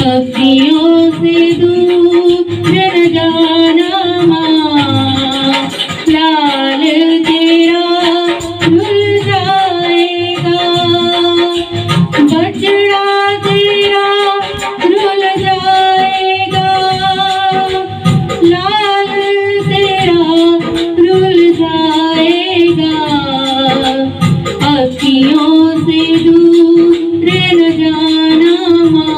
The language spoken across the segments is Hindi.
अखियों से दूर न जाना माँ, लाल तेरा रुल जाएगा, बछड़ा तेरा रुल जाएगा, लाल तेरा रुल जाएगा। अखियों से दूर न जाना माँ,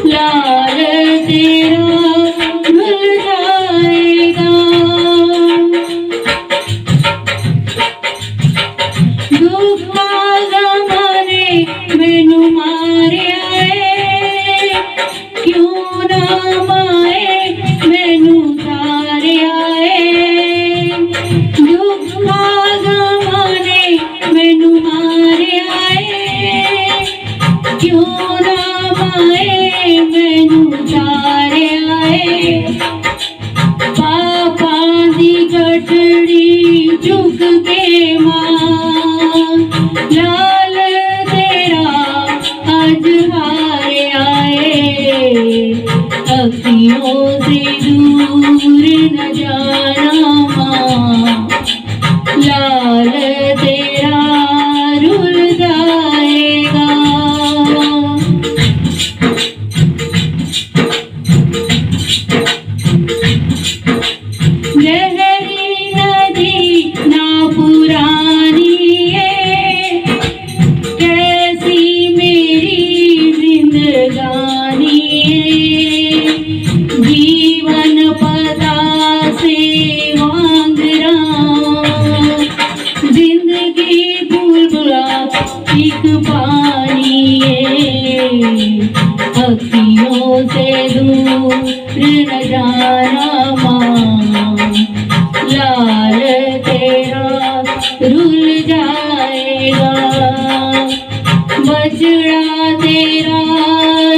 लाल तेरा रुल जाएगा। दुख ज़माने मैनू मारिया है, क्यों ना माए मैनू तारिया है। दुख ज़माने मैनू मारिया है, क्यों ना माए मैनू तारिया है। पापा दी गठड़ी चुक के मां, लाल तेरा अज हारिया है। अखियों से दूर न जाना मां, लाल तेरा रुल जाएगा। गहरी नदी ना पुरानी है, कैसी मेरी जिंदगानी है। जीवन पता से मांग रहा, जिंदगी बुलबुला एक पानी है। अखियों से दूर न जाना माँ, लाल तेरा रुल जाएगा, बछड़ा तेरा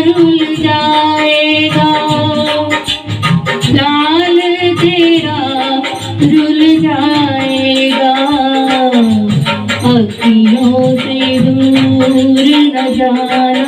रुल जाएगा, लाल तेरा रुल जाएगा। अखियों से दूर न जाना